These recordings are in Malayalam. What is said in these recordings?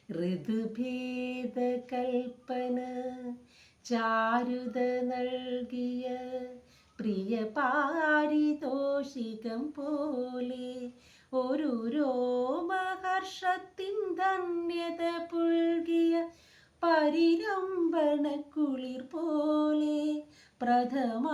ഋതുഭേദ കൽപ്പന ചാരുത നൽകിയ പ്രിയ പാരിതോഷികം പോലെ ഒരു രോമഹർഷത്തിൻ ധന്യത പുൽകിയ പരിരംഭണ കുളിർ പോലെ പ്രഥമാനുരാഗത്തിൻ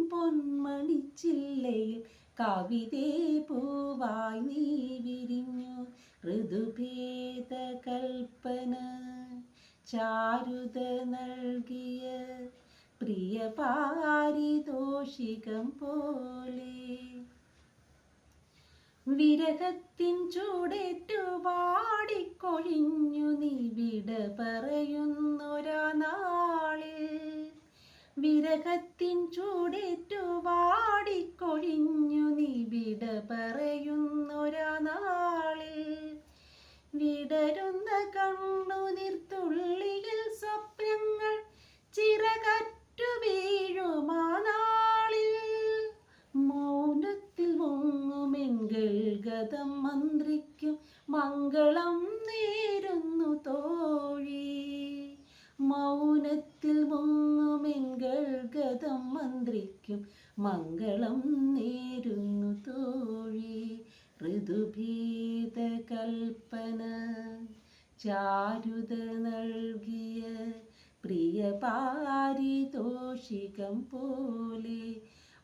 പൊന്മണിച്ചില്ലയിൽ കവിതേ പൂവായി നീ വിരിഞ്ഞു. ഋതുഭേദ കൽപ്പന ചാരുത നൽകിയ പ്രിയ പാരിതോഷികം പോലെ. വിരഹത്തിൻ ചൂടേറ്റു വാടിക്കൊഴിഞ്ഞു നീ വിട പറയുന്നൊരാ നാളിൽ. വിരഹത്തിൻ ചൂടേറ്റു വാടിക്കൊഴിഞ്ഞു നീ വിട പറയുന്നൊരാ നാളിൽ. വിടരുന്ന കണ്ണുനീർത്തുള്ളിയിൽ സ്വപ്നങ്ങൾ ചിറകറ്റു വീഴുമാ നാളിൽ. മൗനത്തിൽ മുങ്ങുമെങ്കിൽ ഗതം മന്ത്രിക്കും മംഗളം നേരുന്നു തോഴി. മൗനത്തിൽ മുങ്ങുമെങ്കിൽ ഗതം മന്ത്രിക്കും മംഗളം നേരുന്നു തോഴി. ഋതുഭേദ കൽപ്പന ചാരുത നൽകിയ പ്രിയ പാരിതോഷികം പോലെ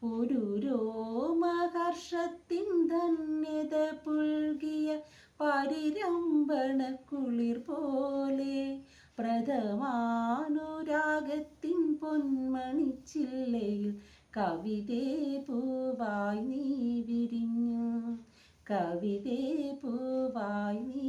ഒരു രോമഹർഷത്തിൻ ധന്യത പുൽകിയ പരിരംഭണ കുളിർ പോലെ പ്രഥമാനുരാഗത്തിൻ പൊന്മണിച്ചില്ലയിൽ കവിതേ പൂവായി നീ വിരിഞ്ഞു. കവിതേ പൂവായി നീ